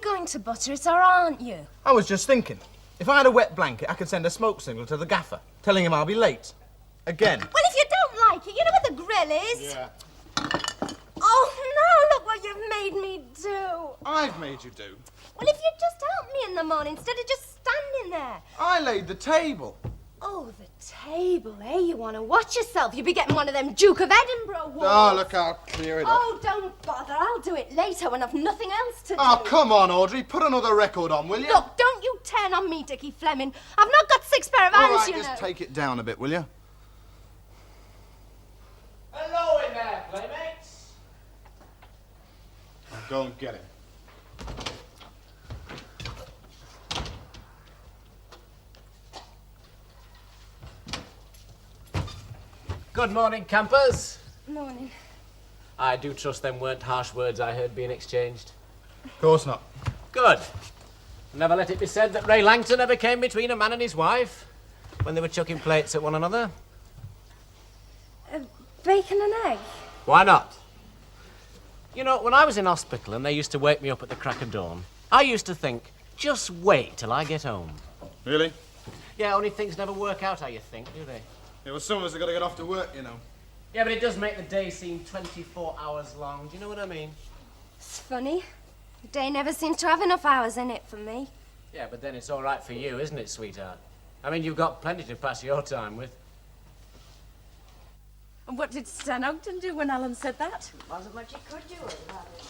going to butter it, or aren't you? I was just thinking, if I had a wet blanket, I could send a smoke signal to the gaffer, telling him I'll be late. Again. Well, if you don't like it, you know where the grill is. Yeah. Oh, no, look what you've made me do. I've made you do. Well, if you'd just help me in the morning instead of just standing there. I laid the table. Oh, the table, eh? You want to watch yourself. You'll be getting one of them Duke of Edinburgh awards. Oh, look, I'll clear it up. Oh, don't bother. I'll do it later when I've nothing else to do. Oh, come on, Audrey. Put another record on, will you? Look, don't you turn on me, Dickie Fleming. I've not got 6 pair of hands, All right, you know. just take it down a bit, will you? Hello in there, playmates. Now go and get him. Good morning, campers. Morning. I do trust them weren't harsh words I heard being exchanged. Of course not. Good. Never let it be said that Ray Langton ever came between a man and his wife when they were chucking plates at one another. Bacon and egg? Why not? You know, when I was in hospital and they used to wake me up at the crack of dawn, I used to think, just wait till I get home. Really? Yeah, only things never work out how you think, do they? Yeah, well, some of us have got to get off to work, you know. Yeah, but it does make the day seem 24 hours long. Do you know what I mean? It's funny. The day never seems to have enough hours in it for me. Yeah, but then it's all right for you, isn't it, sweetheart? I mean, you've got plenty to pass your time with. And what did Stan Ogden do when Alan said that? Wasn't much he could do.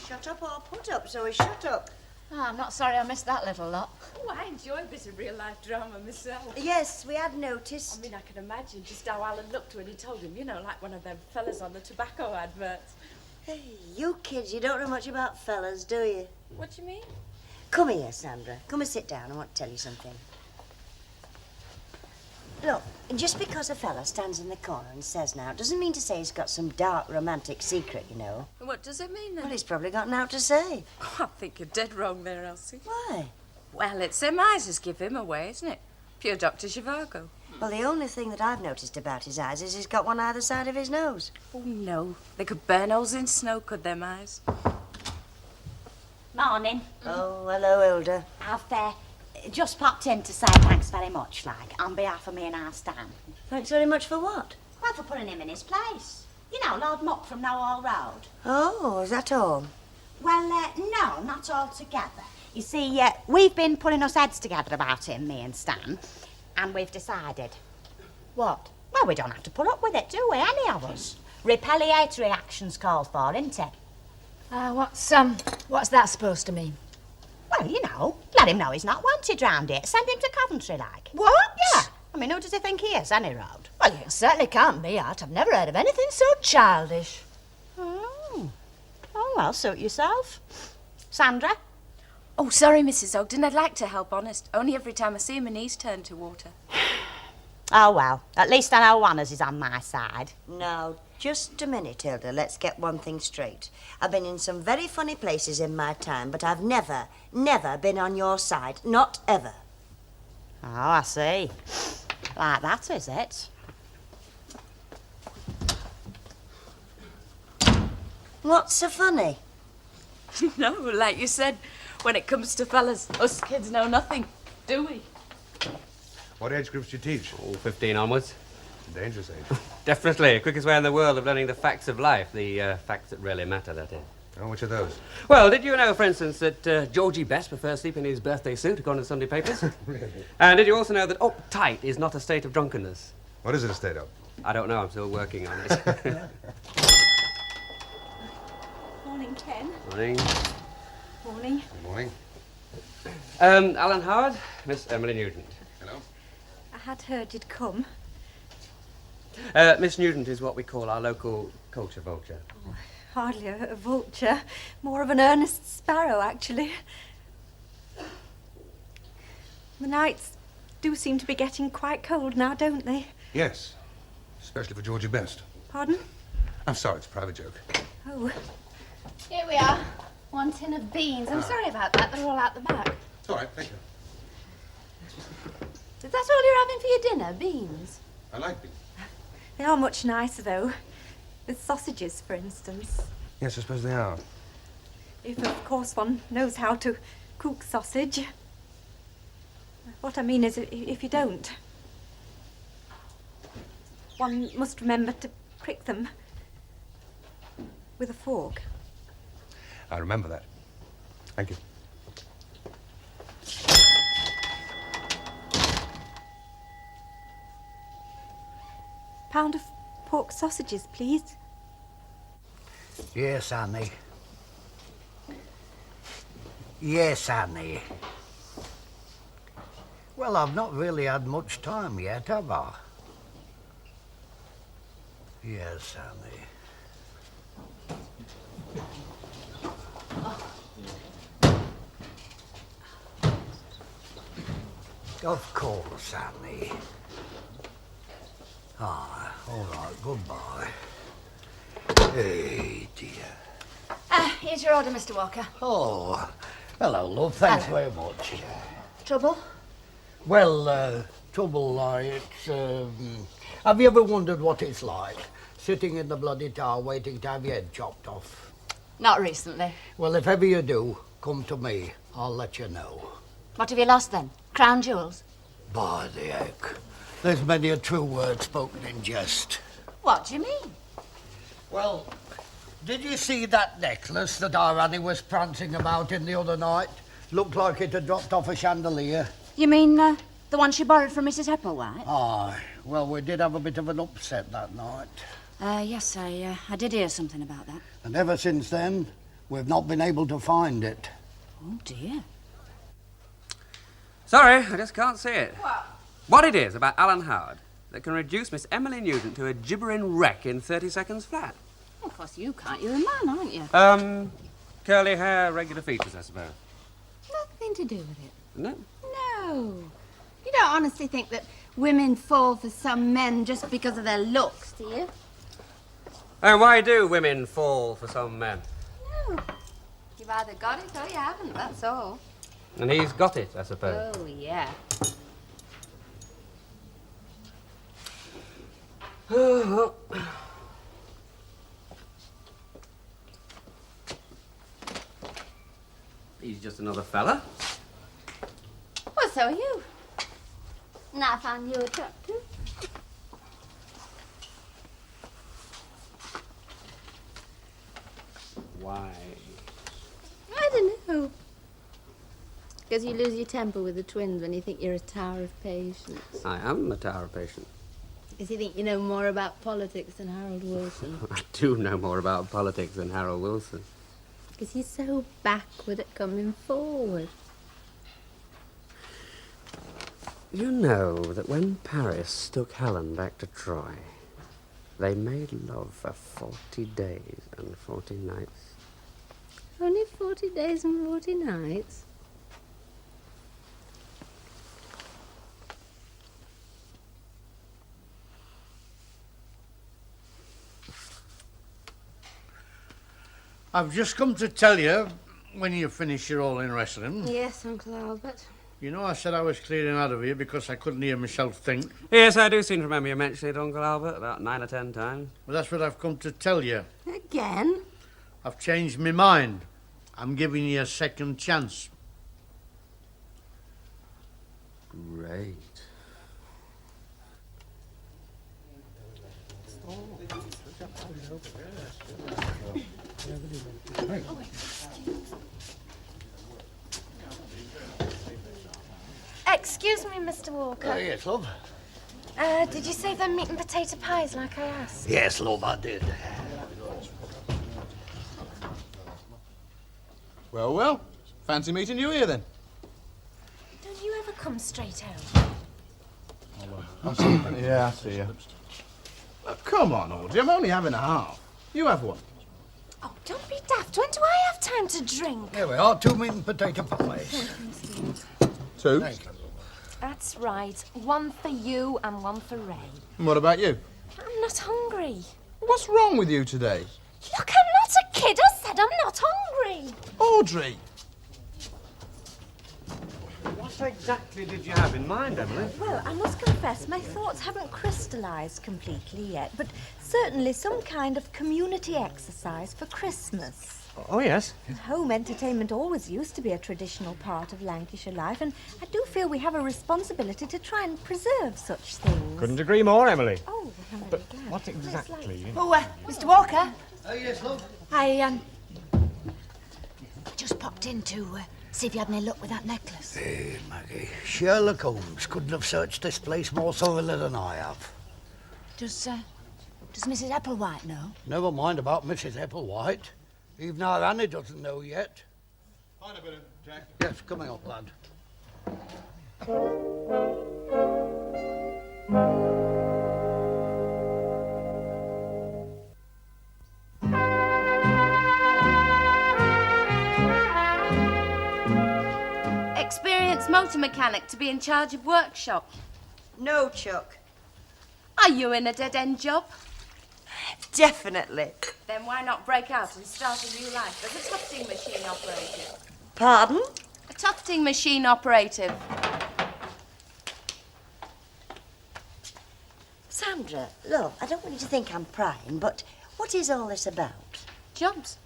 Shut up or put up, so he shut up. Oh, I'm not sorry I missed that little lot. Oh, I enjoy a bit of real-life drama myself. Yes, we had noticed. I mean, I can imagine just how Alan looked when he told him, you know, like one of them fellas on the tobacco adverts. Hey, you kids, you don't know much about fellas, do you? What do you mean? Come here, Sandra. Come and sit down. I want to tell you something. Look, just because a fella stands in the corner and says now, doesn't mean to say he's got some dark romantic secret, you know. What does it mean, then? Well, he's probably got out to say. Oh, I think you're dead wrong there, Elsie. Why? Well, it's them eyes as give him away, isn't it? Pure Dr. Zhivago. Well, the only thing that I've noticed about his eyes is he's got one either side of his nose. Oh, no. They could burn holes in snow, could them eyes? Morning. Oh, hello, Hilda. I've just popped in to say thanks very much, like, on behalf of me and our Stan. Thanks very much for what? Well, for putting him in his place. You know, Lord Muck from Knowall Road. Oh, is that all? Well, no, not altogether. You see, we've been putting us heads together about him, me and Stan, and we've decided. What? Well, we don't have to put up with it, do we, any of us? Retaliatory action's called for, isn't it? What's that supposed to mean? Well, you know, let him know he's not wanted round here. Send him to Coventry, like. What? Yeah. I mean, who does he think he is, any road? Well, you certainly can't be out. I've never heard of anything so childish. Oh, well, suit yourself. Sandra? Oh, sorry, Mrs. Ogden. I'd like to help, honest. Only every time I see him, my knees turn to water. Oh, well, at least I know one is on my side. Now, just a minute, Hilda. Let's get one thing straight. I've been in some very funny places in my time, but I've never been on your side. Not ever. Oh, I see. Like that, is it? What's so funny? No, like you said, when it comes to fellas, us kids know nothing, do we? What age groups do you teach? Oh, 15 onwards. Dangerous age. Definitely. Quickest way in the world of learning the facts of life. The facts that really matter, that is. Oh, which are those? Well, did you know, for instance, that Georgie Best prefers sleeping in his birthday suit, according to the Sunday papers? Really? And did you also know that uptight is not a state of drunkenness? What is it a state of? I don't know. I'm still working on it. Morning, Ken. Morning. Morning. Good morning. Alan Howard, Miss Emily Nugent. Hello. I had heard you'd come. Miss Nugent is what we call our local culture vulture. Hardly a vulture. More of an earnest sparrow, actually. The nights do seem to be getting quite cold now, don't they? Yes. Especially for Georgie Best. Pardon? I'm sorry, it's a private joke. Oh. Here we are. 1 tin of beans. I'm sorry about that. They're all out the back. It's all right, thank you. Is that all you're having for your dinner? Beans? I like beans. They are much nicer, though. With sausages, for instance. Yes, I suppose they are. If, of course, one knows how to cook sausage. What I mean is, if you don't, one must remember to prick them with a fork. I remember that. Thank you. Pound of pork sausages, please. Yes, Annie. Yes, Annie. Well, I've not really had much time yet, have I? Yes, Annie. Of course, Annie. Ah, all right, goodbye. Hey, dear. Here's your order, Mr. Walker. Oh, hello, love. Thanks very much. Trouble? Well, trouble like have you ever wondered what it's like, sitting in the bloody tower waiting to have your head chopped off? Not recently. Well, if ever you do, come to me. I'll let you know. What have you lost then? Crown jewels? By the heck, there's many a true word spoken in jest. What do you mean? Well, did you see that necklace that our Annie was prancing about in the other night? Looked like it had dropped off a chandelier. You mean the one she borrowed from Mrs. Hepplewhite? Aye. Well, we did have a bit of an upset that night. Yes, I did hear something about that. And ever since then, we've not been able to find it. Oh, dear. Sorry, I just can't see it. What it is about Alan Howard that can reduce Miss Emily Newton to a gibbering wreck in 30 seconds flat? Well, of course you can't. You're a man, aren't you? Curly hair, regular features, I suppose. Nothing to do with it. No? No. You don't honestly think that women fall for some men just because of their looks, do you? And why do women fall for some men? No. You've either got it or you haven't, that's all. And he's got it, I suppose. Oh, yeah. He's just another fella. Well, so are you. And I found you attractive. Why? I don't know. Because you lose your temper with the twins when you think you're a tower of patience. I am a tower patient. Because you think you know more about politics than Harold Wilson. I do know more about politics than Harold Wilson. Because he's so backward at coming forward. You know that when Paris took Helen back to Troy, they made love for 40 days and 40 nights. Only 40 days and 40 nights? I've just come to tell you, when you finish your all in wrestling... Yes, Uncle Albert. You know I said I was clearing out of here because I couldn't hear myself think. Yes, I do seem to remember you mentioning it, Uncle Albert, about 9 or 10 times. Well, that's what I've come to tell you. Again? I've changed my mind. I'm giving you a second chance. Great. Excuse me, Mr. Walker. Yes, love. Did you save them meat and potato pies like I asked? Yes, love, I did. Well, well. Fancy meeting you here, then. Don't you ever come straight home? Yeah, I see you. Come on, Audrey. I'm only having a half. You have one. Oh, don't be daft. When do I have time to drink? Here we are, 2 meat and potato pies. 2. Thank you. That's right. One for you and one for Ray. And what about you? I'm not hungry. What's wrong with you today? Look, I'm not a kid. I said I'm not hungry. Audrey! What exactly did you have in mind, Emily? Well, I must confess my thoughts haven't crystallised completely yet, but certainly some kind of community exercise for Christmas. Oh, yes. Home entertainment always used to be a traditional part of Lancashire life, and I do feel we have a responsibility to try and preserve such things. Couldn't agree more, Emily. Oh, I'm But really glad. what exactly? Oh, Mr. Walker. Oh, yes, love. I just popped in to see if you had any luck with that necklace. Hey, Maggie. Sherlock Holmes couldn't have searched this place more thoroughly than I have. Does Mrs. Applewhite know? Never mind about Mrs. Applewhite. Even our Annie doesn't know yet. Find a bit of Jack. Yes, coming up, lad. Experienced motor mechanic to be in charge of workshop. No, Chuck. Are you in a dead-end job? Definitely. Then why not break out and start a new life as a tufting machine operative? Pardon? A tufting machine operative. Sandra, love, I don't want you to think I'm prying, but what is all this about? Jobs.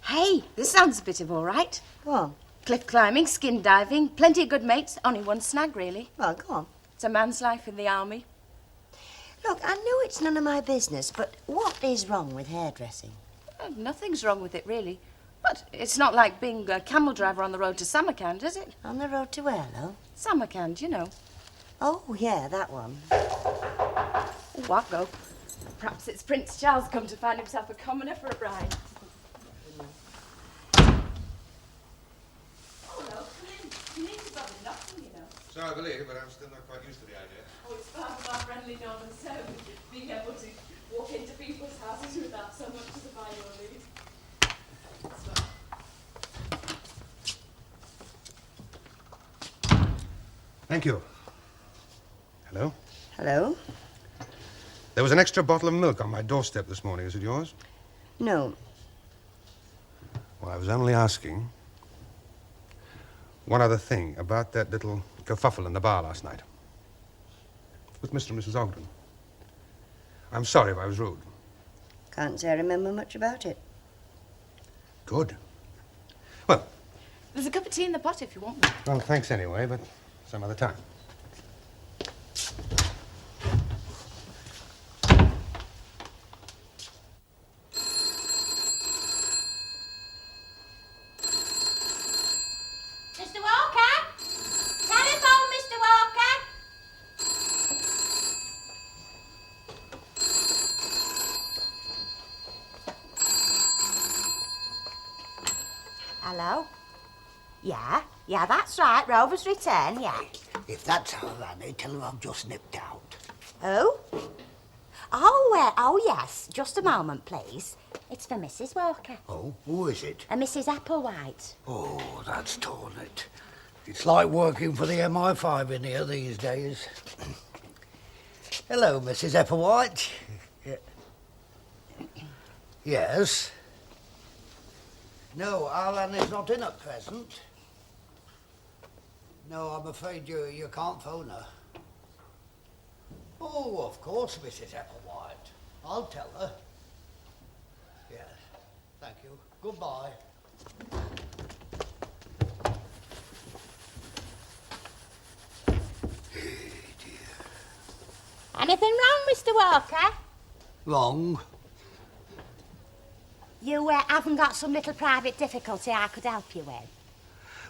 Hey, this sounds a bit of all right. Go on. Cliff climbing, skin diving, plenty of good mates, only one snag, really. Well, go on. It's a man's life in the army. Look, I know it's none of my business, but what is wrong with hairdressing? Nothing's wrong with it, really. But it's not like being a camel driver on the road to Samarkand, is it? On the road to where, love? Samarkand, you know. Oh, yeah, that one. Oh, I'll go. Perhaps it's Prince Charles come to find himself a commoner for a bride. Oh, no, come in. You need to bother nothing, you know. So I believe, but I'm still not quite used to the idea. Oh, it's part of our friendly northern service, being able to walk into people's houses without so much as a by your leave. Thank you. Hello? Hello? There was an extra bottle of milk on my doorstep this morning. Is it yours? No. Well, I was only asking. One other thing about that little kerfuffle in the bar last night. With Mr. and Mrs. Ogden. I'm sorry if I was rude. Can't say I remember much about it. Good. Well, There's a cup of tea in the pot if you want one. well, thanks anyway, but some other time. Mr. Walker? Telephone, Mr. Walker? Hello? Yeah, that's right. Rover's return, yeah. If that's our Annie, tell her I've just nipped out. Who? Oh, yes. Just a moment, please. It's for Mrs. Walker. Oh, who is it? Mrs. Applewhite. Oh, that's torn it. It's like working for the MI5 in here these days. Hello, Mrs. Applewhite. Yes? No, our Annie's not in at present. No, I'm afraid you can't phone her. Oh, of course, Mrs. Applewhite. I'll tell her. Yes, thank you. Goodbye. Anything wrong, Mr. Walker? Wrong. You haven't got some little private difficulty I could help you with?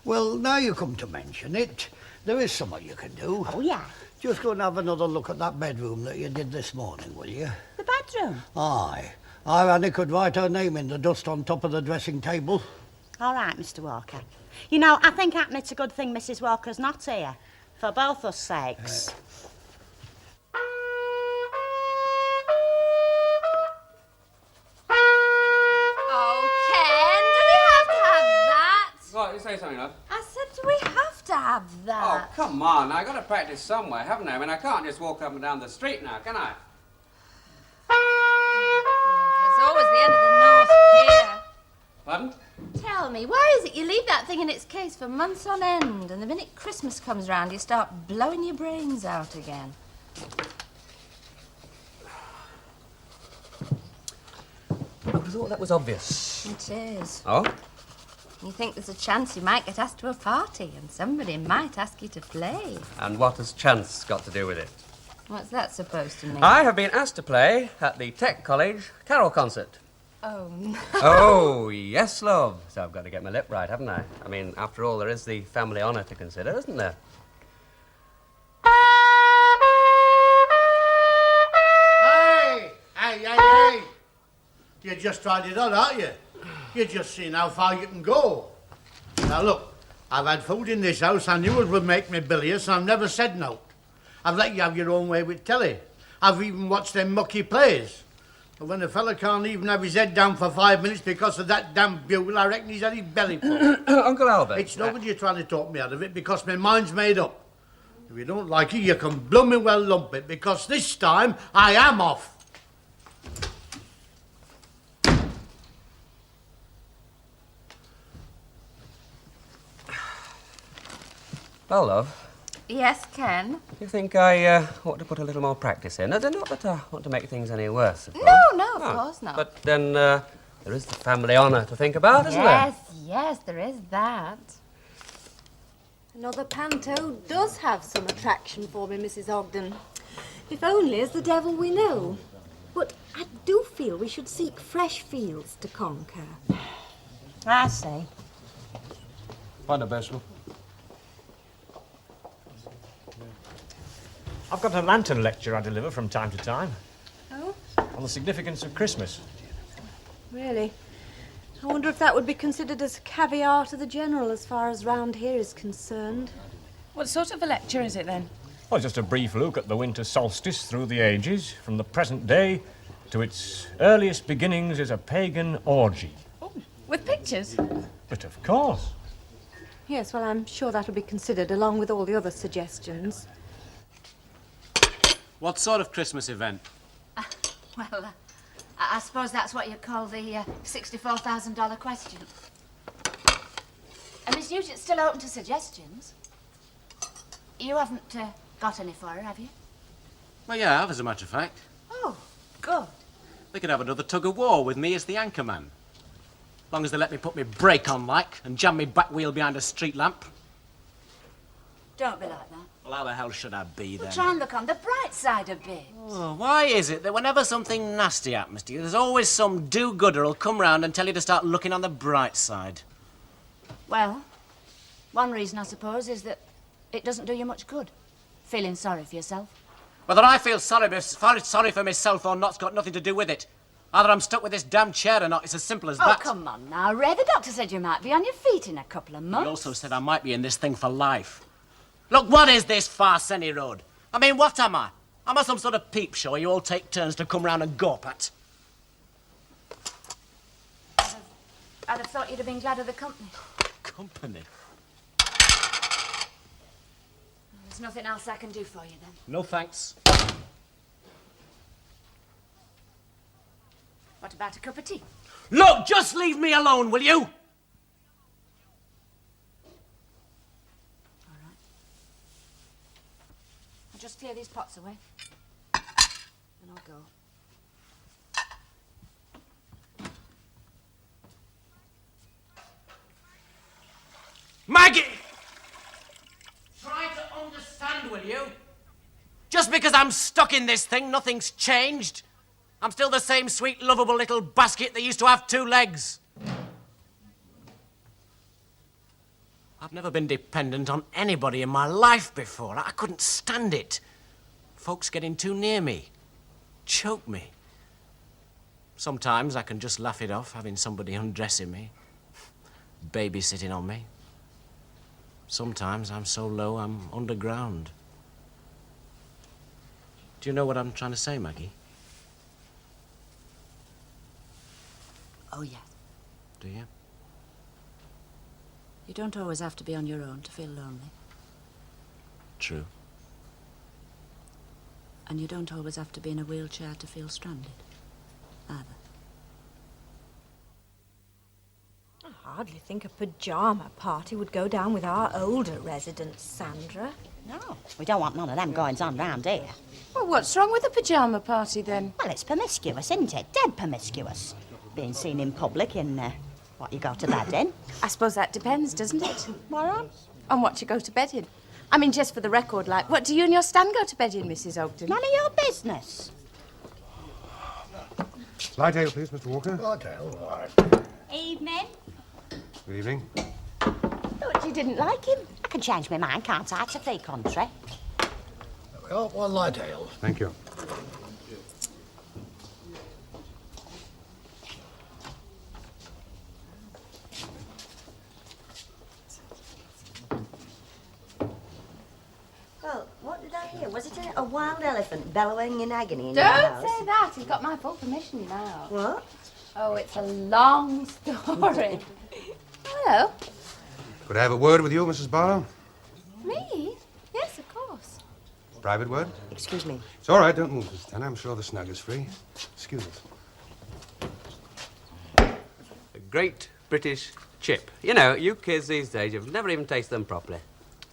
Well, now you come to mention it, there is something you can do. Oh, yeah? Just go and have another look at that bedroom that you did this morning, will you? The bedroom? Aye. Our Annie could write her name in the dust on top of the dressing table. All right, Mr. Walker. You know, I think it's a good thing Mrs. Walker's not here, for both us sakes. Oh, Ken, do we have to have that? What, you say something, love? I said, do we have to have that? Oh, come on, I got to practice somewhere, haven't I? I mean, I can't just walk up and down the street now, can I? There's always the end of the North Pier. Pardon? Tell me, why is it you leave that thing in its case for months on end, and the minute Christmas comes round, you start blowing your brains out again? would have thought that was obvious. It is. Oh? You think there's a chance you might get asked to a party and somebody might ask you to play. And what has chance got to do with it? What's that supposed to mean? I have been asked to play at the Tech College carol concert. Oh, no. Oh, yes, love. So I've got to get my lip right, haven't I? I mean, after all, there is the family honour to consider, isn't there? Hey! You just tried it on, aren't you? You're just seeing how far you can go. Now, look, I've had food in this house. I knew it would make me bilious, and I've never said no. I've let you have your own way with telly. I've even watched them mucky plays. But when a fella can't even have his head down for 5 minutes because of that damn bugle, I reckon he's had his belly full. Uncle Albert. It's no good you trying to talk me out of it, because my mind's made up. If you don't like it, you can blooming well lump it, because this time I am off. Well, love, Yes, Ken? you think I ought to put a little more practice in? Not that I want to make things any worse, of course. No, of course not. But then there is the family honour to think about, isn't there? Yes, there is that. Another panto does have some attraction for me, Mrs. Ogden. If only as the devil we know. But I do feel we should seek fresh fields to conquer. I say. Find a Buswell. I've got a lantern lecture I deliver from time to time. Oh? On the significance of Christmas. Really? I wonder if that would be considered as caviar to the general as far as round here is concerned. What sort of a lecture is it then? Well, just a brief look at the winter solstice through the ages, from the present day to its earliest beginnings as a pagan orgy. Oh, with pictures? But of course. Yes, well, I'm sure that'll be considered along with all the other suggestions. What sort of Christmas event? Well, I suppose that's what you call the $64,000 question. And Miss Nugent's still open to suggestions. You haven't got any for her, have you? Well, yeah, I have, as a matter of fact. Oh, good. They could have another tug of war with me as the anchor man. As long as they let me put my brake on, like, and jam me back wheel behind a street lamp. Don't be like that. Well, how the hell should I be, then? Well, try and look on the bright side a bit. Oh, why is it that whenever something nasty happens to you, there's always some do-gooder who'll come round and tell you to start looking on the bright side? Well, one reason, I suppose, is that it doesn't do you much good, feeling sorry for yourself. Whether I feel sorry for myself or not's got nothing to do with it. Either I'm stuck with this damn chair or not, it's as simple as that. Oh, come on now, Ray. The doctor said you might be on your feet in a couple of months. He also said I might be in this thing for life. Look, what is this Farsenny Road? I mean, what am I? Am I some sort of peep show you all take turns to come round and gawp at? I'd have thought you'd have been glad of the company. Company? There's nothing else I can do for you, then. No thanks. What about a cup of tea? Look, just leave me alone, will you? I'll just clear these pots away. And I'll go. Maggie! Try to understand, will you? Just because I'm stuck in this thing, nothing's changed. I'm still the same sweet, lovable little basket that used to have 2 legs. I've never been dependent on anybody in my life before. I couldn't stand it. Folks getting too near me, choke me. Sometimes I can just laugh it off, having somebody undressing me, babysitting on me. Sometimes I'm so low I'm underground. Do you know what I'm trying to say, Maggie? Oh, yes. Do you? You don't always have to be on your own to feel lonely. True. And you don't always have to be in a wheelchair to feel stranded, either. I hardly think a pyjama party would go down with our older residents, Sandra. No, we don't want none of them goings on round here. Well, what's wrong with a pyjama party, then? Well, it's promiscuous, isn't it? Dead promiscuous. being seen in public in what you go to bed in. I suppose that depends, doesn't it? What? On what you go to bed in. I mean, just for the record, like, what do you and your Stan go to bed in, Mrs. Ogden? None of your business. Light ale, please, Mr. Walker. Light ale, right. Evening. Good evening. Thought you didn't like him. I can change my mind, can't I? It's a free country. There we are, one light ale. Thank you. Well, what did I hear? Was it a wild elephant bellowing in agony in Don't your house? say that. He's got my full permission now. What? Oh, it's a long story. Hello. Could I have a word with you, Mrs. Barlow? Me? Yes, of course. Private word? Excuse me. It's all right, don't move, Mrs. Tanner. I'm sure the snug is free. Excuse us. A great British chip. You know, you kids these days, you've never even tasted them properly.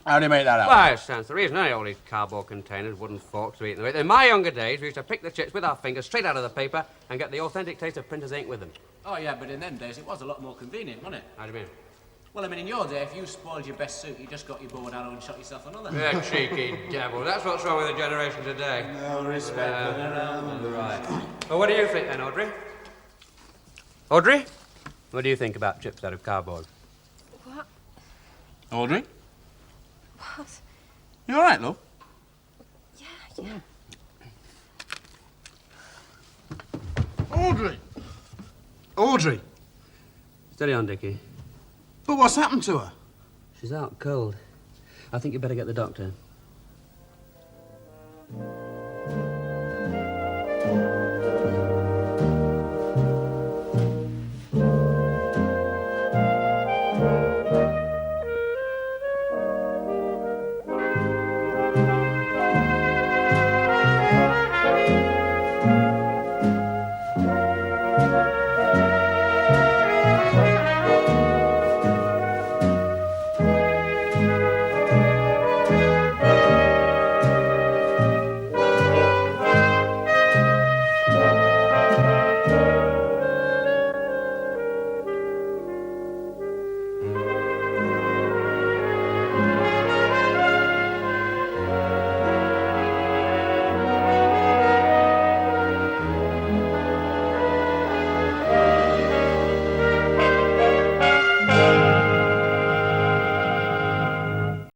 How do you make that out? Why, it stands to reason. Only all these cardboard containers, wooden forks to eat them with. In my younger days, we used to pick the chips with our fingers straight out of the paper and get the authentic taste of printer's ink with them. Oh, yeah, but in them days it was a lot more convenient, wasn't it? How do you mean? Well, I mean, in your day, if you spoiled your best suit, you just got your bow and arrow and shot yourself another. Yeah, cheeky devil. That's what's wrong with the generation today. No respect. Right. Well, what do you think then, Audrey? Audrey? What do you think about chips out of cardboard? What? Audrey? What? You all right, love? Yeah. Audrey! Audrey! Steady on, Dickie. But what's happened to her? She's out cold. I think you better get the doctor.